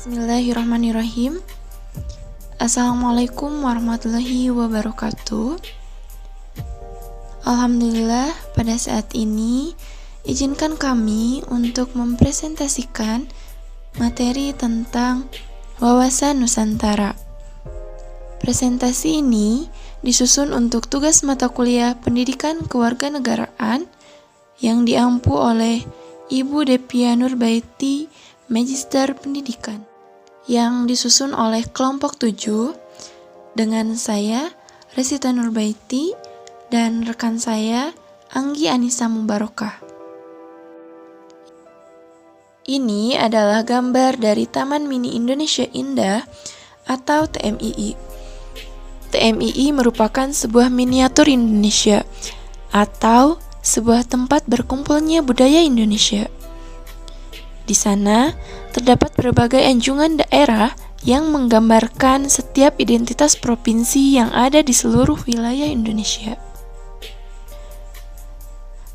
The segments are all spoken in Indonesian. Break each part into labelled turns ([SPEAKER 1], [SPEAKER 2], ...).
[SPEAKER 1] Bismillahirrahmanirrahim. Assalamualaikum warahmatullahi wabarakatuh. Alhamdulillah, pada saat ini izinkan kami untuk mempresentasikan materi tentang wawasan Nusantara. Presentasi ini disusun untuk tugas mata kuliah Pendidikan Kewarganegaraan yang diampu oleh Ibu Depia Nurbaiti, Magister Pendidikan, yang disusun oleh kelompok 7 dengan saya, Resita Nurbaiti, dan rekan saya, Anggi Anissa Mubarokah. Ini adalah gambar dari Taman Mini Indonesia Indah atau TMII. TMII merupakan sebuah miniatur Indonesia atau sebuah tempat berkumpulnya budaya Indonesia. Di sana terdapat berbagai anjungan daerah yang menggambarkan setiap identitas provinsi yang ada di seluruh wilayah Indonesia.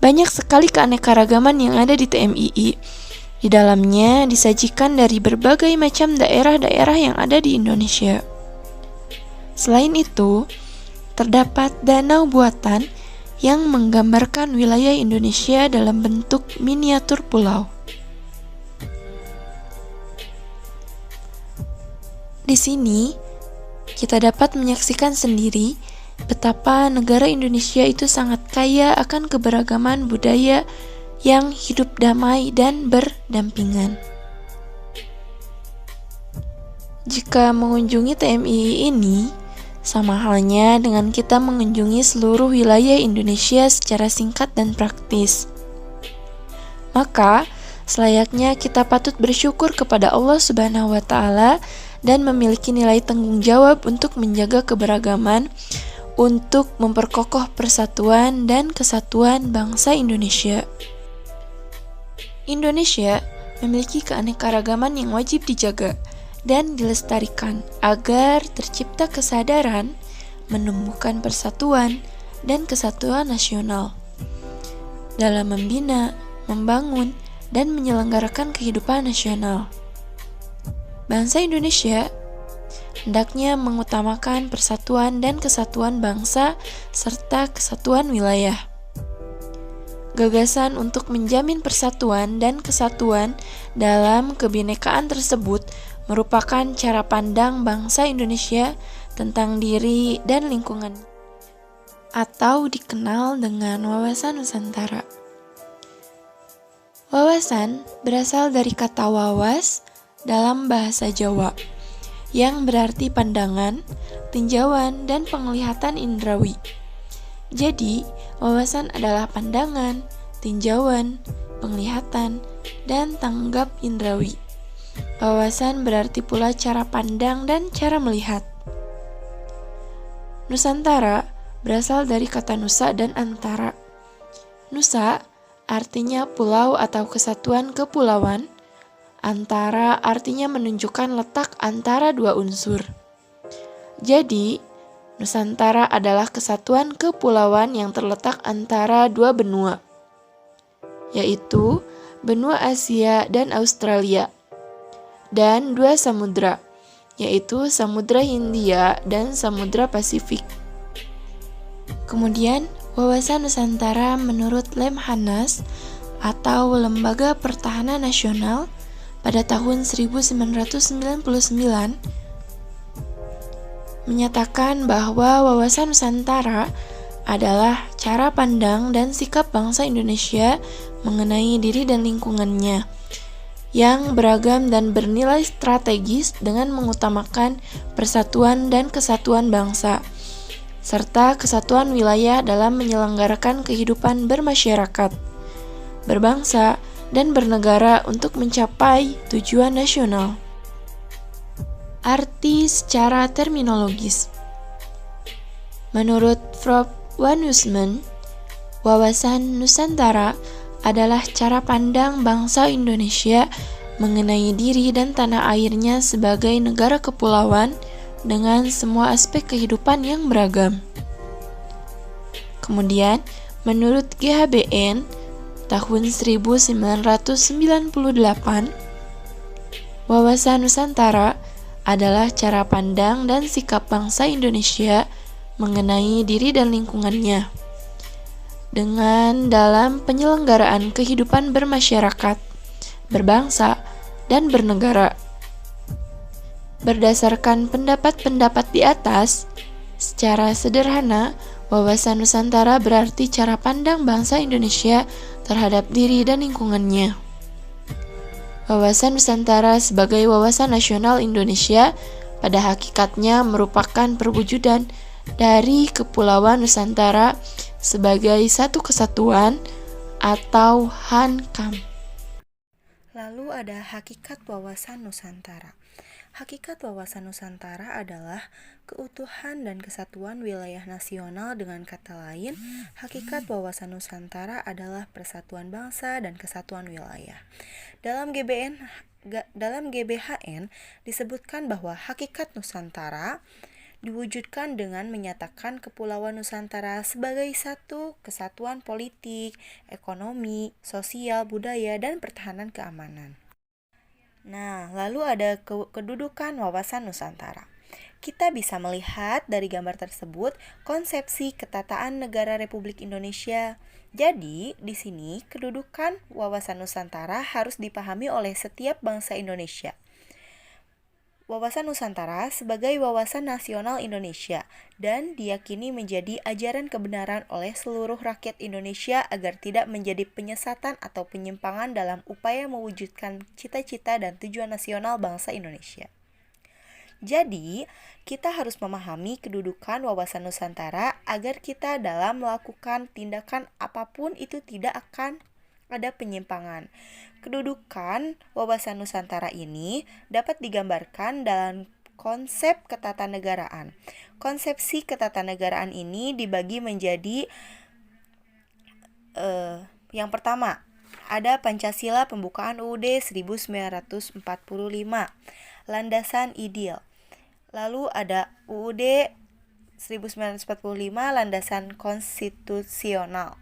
[SPEAKER 1] Banyak sekali keanekaragaman yang ada di TMII. Di dalamnya disajikan dari berbagai macam daerah-daerah yang ada di Indonesia. Selain itu, terdapat danau buatan yang menggambarkan wilayah Indonesia dalam bentuk miniatur pulau. Di sini, kita dapat menyaksikan sendiri betapa negara Indonesia itu sangat kaya akan keberagaman budaya yang hidup damai dan berdampingan. Jika mengunjungi TMII ini, sama halnya dengan kita mengunjungi seluruh wilayah Indonesia secara singkat dan praktis. Maka, selayaknya kita patut bersyukur kepada Allah Subhanahu wa Ta'ala dan memiliki nilai tanggung jawab untuk menjaga keberagaman, untuk memperkokoh persatuan dan kesatuan bangsa Indonesia. Indonesia memiliki keanekaragaman yang wajib dijaga dan dilestarikan agar tercipta kesadaran menumbuhkan persatuan dan kesatuan nasional dalam membina, membangun, dan menyelenggarakan kehidupan nasional. Bangsa Indonesia hendaknya mengutamakan persatuan dan kesatuan bangsa serta kesatuan wilayah. Gagasan untuk menjamin persatuan dan kesatuan dalam kebinekaan tersebut merupakan cara pandang bangsa Indonesia tentang diri dan lingkungan, atau dikenal dengan wawasan Nusantara. Wawasan berasal dari kata wawas dalam bahasa Jawa, yang berarti pandangan, tinjauan, dan penglihatan indrawi. Jadi, wawasan adalah pandangan, tinjauan, penglihatan, dan tanggap indrawi. Wawasan berarti pula cara pandang dan cara melihat. Nusantara berasal dari kata nusa dan antara. Nusa artinya pulau atau kesatuan kepulauan. Antara artinya menunjukkan letak antara dua unsur. Jadi, Nusantara adalah kesatuan kepulauan yang terletak antara dua benua, yaitu benua Asia dan Australia, dan dua samudra, yaitu Samudra Hindia dan Samudra Pasifik. Kemudian, wawasan Nusantara menurut Lemhanas atau Lembaga Pertahanan Nasional pada tahun 1999 menyatakan bahwa wawasan Nusantara adalah cara pandang dan sikap bangsa Indonesia mengenai diri dan lingkungannya yang beragam dan bernilai strategis dengan mengutamakan persatuan dan kesatuan bangsa serta kesatuan wilayah dalam menyelenggarakan kehidupan bermasyarakat, berbangsa, dan bernegara untuk mencapai tujuan nasional. Arti secara terminologis. Menurut Prof. Wan Yusman, wawasan Nusantara adalah cara pandang bangsa Indonesia mengenai diri dan tanah airnya sebagai negara kepulauan dengan semua aspek kehidupan yang beragam. Kemudian, menurut GHBN, tahun 1998, Wawasan Nusantara adalah cara pandang dan sikap bangsa Indonesia mengenai diri dan lingkungannya. Dengan dalam penyelenggaraan kehidupan bermasyarakat, berbangsa, dan bernegara. Berdasarkan pendapat-pendapat di atas, secara sederhana, wawasan Nusantara berarti cara pandang bangsa Indonesia terhadap diri dan lingkungannya. Wawasan Nusantara sebagai wawasan nasional Indonesia pada hakikatnya merupakan perwujudan dari Kepulauan Nusantara sebagai satu kesatuan atau hankam.
[SPEAKER 2] Lalu ada hakikat wawasan Nusantara. Hakikat wawasan Nusantara adalah keutuhan dan kesatuan wilayah nasional. Dengan kata lain, hakikat wawasan Nusantara adalah persatuan bangsa dan kesatuan wilayah. Dalam GBHN disebutkan bahwa hakikat Nusantara diwujudkan dengan menyatakan Kepulauan Nusantara sebagai satu kesatuan politik, ekonomi, sosial, budaya, dan pertahanan keamanan. Nah, lalu ada kedudukan wawasan Nusantara. Kita bisa melihat dari gambar tersebut konsepsi ketataan negara Republik Indonesia. Jadi, di sini kedudukan wawasan Nusantara harus dipahami oleh setiap bangsa Indonesia. Wawasan Nusantara sebagai wawasan nasional Indonesia dan diyakini menjadi ajaran kebenaran oleh seluruh rakyat Indonesia agar tidak menjadi penyesatan atau penyimpangan dalam upaya mewujudkan cita-cita dan tujuan nasional bangsa Indonesia. Jadi, kita harus memahami kedudukan wawasan Nusantara agar kita dalam melakukan tindakan apapun itu tidak akan ada penyimpangan. Kedudukan wawasan Nusantara ini dapat digambarkan dalam konsep ketatanegaraan. Konsepsi ketatanegaraan ini dibagi menjadi yang pertama, ada Pancasila Pembukaan UUD 1945, landasan ideal. Lalu ada UUD 1945, landasan konstitusional.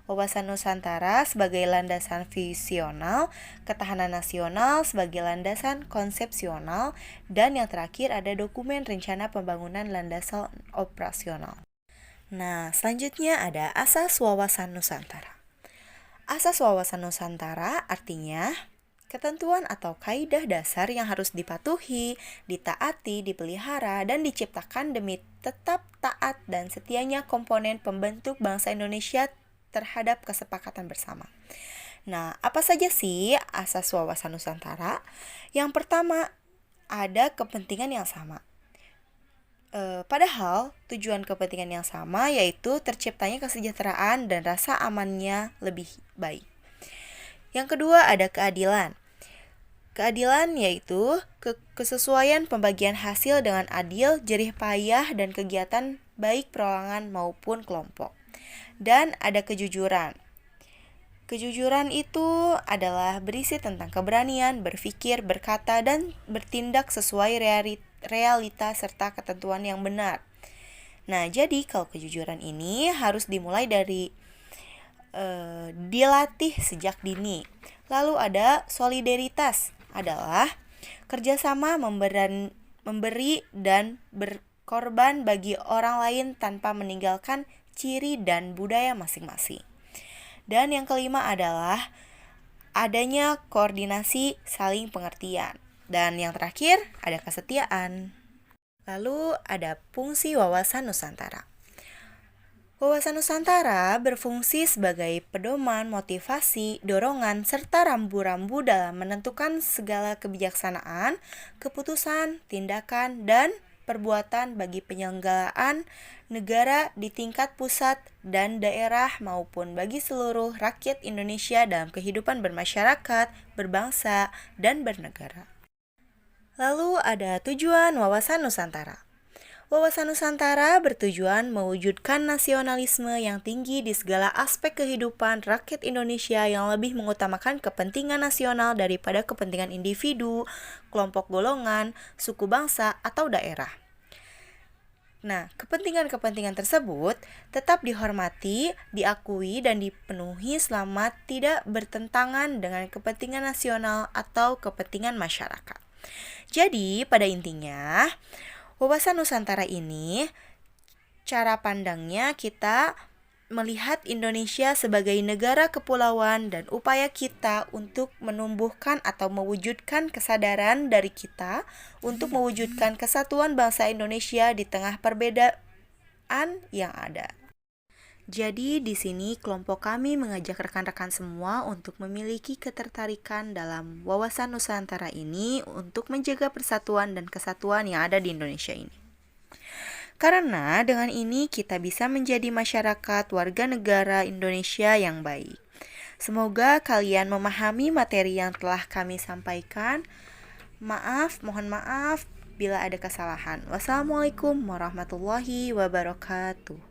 [SPEAKER 2] Wawasan Nusantara sebagai landasan visional, ketahanan nasional sebagai landasan konsepsional, dan yang terakhir ada dokumen rencana pembangunan landasan operasional. Nah, selanjutnya ada asas wawasan Nusantara. Asas wawasan Nusantara artinya ketentuan atau kaidah dasar yang harus dipatuhi, ditaati, dipelihara, dan diciptakan demi tetap taat dan setianya komponen pembentuk bangsa Indonesia terhadap kesepakatan bersama. Nah, apa saja sih asas wawasan Nusantara? Yang pertama, ada kepentingan yang sama. Padahal tujuan kepentingan yang sama yaitu terciptanya kesejahteraan dan rasa amannya lebih baik. Yang kedua, ada keadilan. Keadilan yaitu kesesuaian pembagian hasil dengan adil, jerih payah, dan kegiatan baik perorangan maupun kelompok. Dan ada kejujuran. Kejujuran itu adalah berisi tentang keberanian, berpikir, berkata, dan bertindak sesuai realita serta ketentuan yang benar. Nah, jadi kalau kejujuran ini harus dimulai dari dilatih sejak dini. Lalu ada solidaritas, adalah kerjasama memberi dan berkorban bagi orang lain tanpa meninggalkan ciri dan budaya masing-masing. Dan yang kelima adalah adanya koordinasi saling pengertian. Dan yang terakhir ada kesetiaan. Lalu ada fungsi wawasan Nusantara. Wawasan Nusantara berfungsi sebagai pedoman, motivasi, dorongan, serta rambu-rambu dalam menentukan segala kebijaksanaan, keputusan, tindakan, dan perbuatan bagi penyelenggaraan negara di tingkat pusat dan daerah maupun bagi seluruh rakyat Indonesia dalam kehidupan bermasyarakat, berbangsa, dan bernegara. Lalu ada tujuan wawasan Nusantara. Wawasan Nusantara bertujuan mewujudkan nasionalisme yang tinggi di segala aspek kehidupan rakyat Indonesia yang lebih mengutamakan kepentingan nasional daripada kepentingan individu, kelompok golongan, suku bangsa, atau daerah. Nah, kepentingan-kepentingan tersebut tetap dihormati, diakui, dan dipenuhi selama tidak bertentangan dengan kepentingan nasional atau kepentingan masyarakat. Jadi, pada intinya, wawasan Nusantara ini, cara pandangnya kita melihat Indonesia sebagai negara kepulauan dan upaya kita untuk menumbuhkan atau mewujudkan kesadaran dari kita untuk mewujudkan kesatuan bangsa Indonesia di tengah perbedaan yang ada. Jadi di sini kelompok kami mengajak rekan-rekan semua untuk memiliki ketertarikan dalam wawasan Nusantara ini untuk menjaga persatuan dan kesatuan yang ada di Indonesia ini. Karena dengan ini kita bisa menjadi masyarakat warga negara Indonesia yang baik. Semoga kalian memahami materi yang telah kami sampaikan. Mohon maaf bila ada kesalahan. Wassalamualaikum warahmatullahi wabarakatuh.